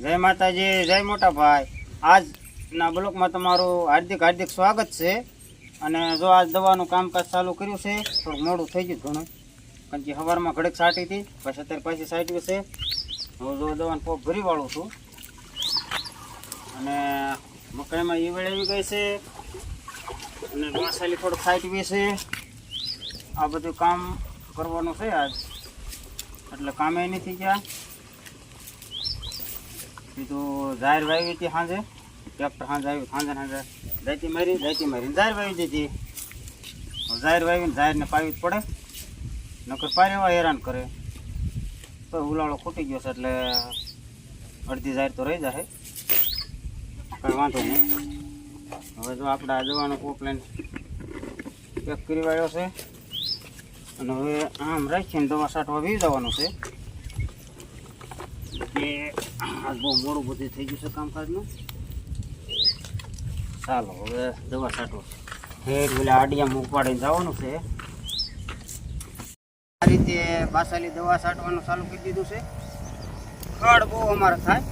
જય માતાજી, જય મોટા ભાઈ. આજના બ્લોકમાં તમારું હાર્દિક હાર્દિક સ્વાગત છે. અને જો આજ દવાનું કામકાજ ચાલુ કર્યું છે, થોડુંક મોડું થઈ ગયું ઘણું, કારણ કે સવારમાં ઘડીક સાટી હતી, પછી અત્યારે પાછી સાટ્યું છે. હું જો દવાનું પોપ ભરી વાળું છું. અને મકાઈમાં ઈવડ આવી ગઈ છે, અને મસાલી થોડુંક સાટવી છે. આ બધું કામ કરવાનું છે આજ, એટલે કામે નથી ગયા. બીજું જાહેર વાવી હતી સાંજે, ટ્રેક્ટર સાંજે આવ્યું, સાંજે દાયતી મારીને જાહેર વાવી દીધી. જાહેર વાવીને જાહેરને પાવી જ પડે, નકર પારેવા હેરાન કરે. તો ઉલાળો ખૂટી ગયો છે, એટલે અડધી જાહેર તો રહી જાય, કંઈ વાંધો નહીં. હવે જો આપણે આ દવાનો પોપલાઈન પેક કરી વાળ્યો છે, અને હવે આમ રાખીને દવા છાંટવા વી જવાનું છે. કે આજ બહુ મોડું બધું થઈ ગયું છે કામકાજનું. ચાલો હવે દવા છાંટો ફેર પેલા આડિયામાં ઉપાડીને જવાનું છે. આ રીતે બાસાલી દવા છાંટવાનું ચાલુ કરી દીધું છે. ખડ બહુ અમારે થાય,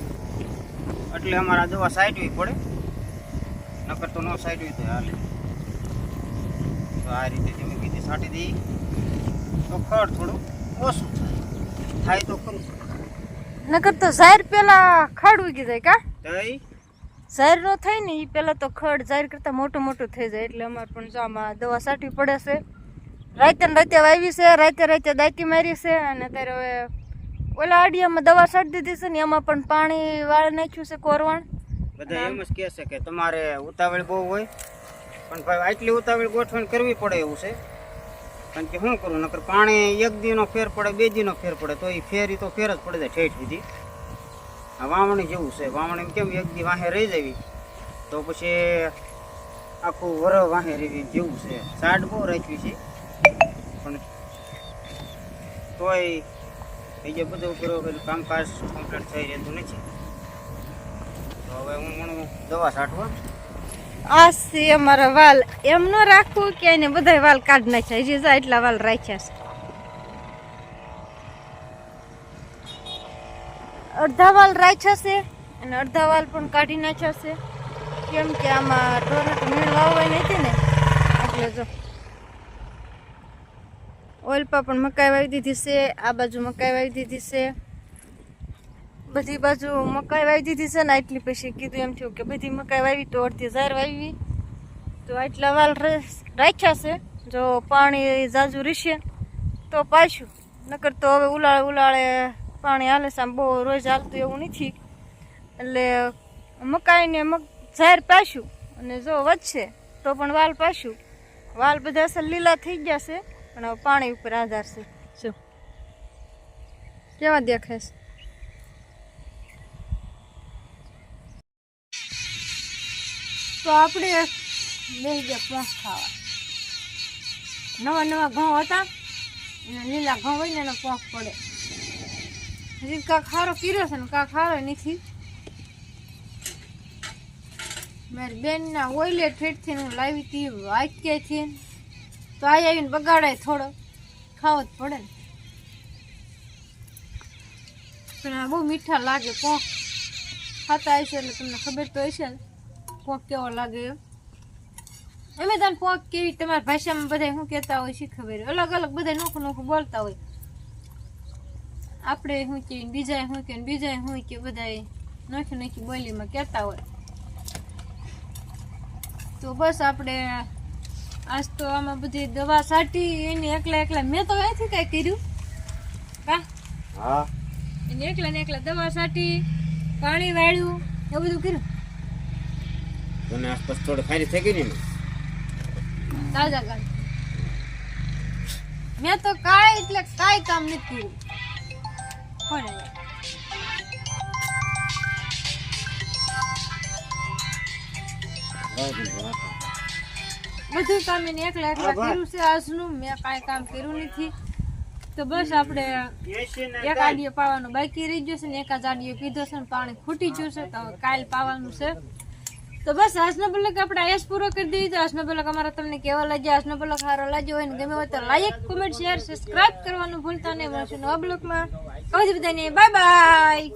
એટલે અમારે આ દવા છાંટવી પડે, નકર તો ન છાંટવી તો હાલે. તો આ રીતે તમે કીધી છાંટી દઈ તો ખડ થોડું ઓછું થાય તો ખરું. નકર તો ઝાર પેલા ખડ ઉગી જાય કા તઈ ઝાર નો થાય ને ઈ પેલા તો ખડ ઝાર કરતા મોટું મોટું થઈ જાય, એટલે અમારે પણ જો આમાં દવા છાંટવી પડે છે. રાતે વાવી છે, રાતે દાંતી મારી છે, અને અત્યારે હવે ઓલા આડિયામાં દવા છાંટી દીધી છે ને એમાં પણ પાણી વાળી નાખ્યું છે કોરવાણ. બધા એમ જ કહે છે કે તમારે ઉતાવળ બહુ હોય, પણ ભાઈ આટલી ઉતાવળ ગોઠવણ કરવી પડે એવું છે. કારણ કે શું કરું, નકર પાણી એક દીનો ફેર પડે, બે દીનો ફેર પડે, તો એ ફેર તો ફેર જ પડે જાય ઠેઠ સુધી. આ વાવણી જેવું છે, વાવણી કેમ એક દી વાહે રહી જવી તો પછી આખું વર વાહે રહેવી જેવું છે. સાડ બહુ રાખવી છે, પણ તોય એ જે બધું કર્યું કામકાજ કમ્પ્લીટ થઈ રહેતું નથી. તો હવે હું મને દવા છાંટવા. આ છે અમારા વાલ, એમ ન રાખવું કે એને બધા વાલ કાઢી નાખ્યા, હજી જા એટલા વાલ રાખ્યા છે. અડધા વાલ રાખ્યા છે અને અડધા વાલ પણ કાઢી નાખ્યા છે, કેમ કે આમાં ઢોરટ મીણ વાવવાની નથી ને, એટલે જો ઓલપા પણ મકાઈ વાવી દીધી છે, આ બાજુ મકાઈ વાવી દીધી છે, બધી બાજુ મકાઈ વાવી દીધી છે ને. આટલી પછી કીધું એમ થયું કે બધી મકાઈ વાવી તો અડધી ઝાર વાવી, તો આટલા વાલ રાખ્યા છે. જો પાણી ઝાઝું રહેશે તો પાછું, નકર તો હવે ઉલાળે પાણી હાલે છે, આમ બહુ રોજ હાલતું એવું નથી, એટલે મકાઈને ઝાર પાછું, અને જો વધશે તો પણ વાલ પાછું. વાલ બધા અસલ લીલા થઈ ગયા છે, પણ હવે પાણી ઉપર આધાર છે. જો કેવા દેખાય છે. તો આપણે બે ગયા પોંખ ખાવા. નવા ઘઉં હતા, અને લીલા ઘઉં હોય ને એનો પોંખ પડે. હજી કાંક ખારો કર્યો છે ને કાંક ખારો નથી. મારી બેનના ઓઈલે ઠેઠથી હું લાવી હતી વાક્યાથી, તો આ આવીને બગાડાય થોડો, ખાવો જ પડે ને. પણ આ બહુ મીઠા લાગે પોંખ, ખાતા હશે એટલે તમને ખબર તો હશે ને પોંખ કેવો લાગે એમ. અમે તને પોંખ કેવી તમારી ભાષામાં બધા શું કહેતા હોય શી ખબર, અલગ અલગ બધા નોખું બોલતા હોય. આપણે શું કે બીજા શું કે બધા નોખી બોલીમાં કહેતા હોય. તો બસ આપણે આજ તો આમાં બધી દવા છાંટી એની એકલા મેં તો અહીંથી કાંઈ કર્યું કા હા, એને એકલા દવા છાંટી, પાણી વાળ્યું, એવું બધું કર્યું. તને આસપાસ થોડી ખારી થઈ ગઈ ને તાજા કામ મેં તો કાંઈ કામ નથી કર્યું. કોને બધું કામ એને એકલા કર્યું છે આજનું, મેં કાંઈ કામ કર્યું નથી. તો બસ આપણે એક આડીઓ પાવાનું બાકી રહી ગયું છે ને, એક જ આડીઓ પીધો છે ને પાણી ખૂટી ગયું છે, તો કાલ પાવાનું છે. તો બસ આજનો બ્લોગ આપણે આયસ પૂરો કરી દીધો. આજનો બ્લોગ અમારા તમને કેવો લાગ્યો, આજનો બ્લોગ સારો લાગ્યો હોય ને ગમે હોય તો લાઈક, કોમેન્ટ, શેર, સબસ્ક્રાઇબ કરવાનું ભૂલતા નહીં. મળશું નવા બ્લોગમાં. કહું છું બધાને બાય બાય.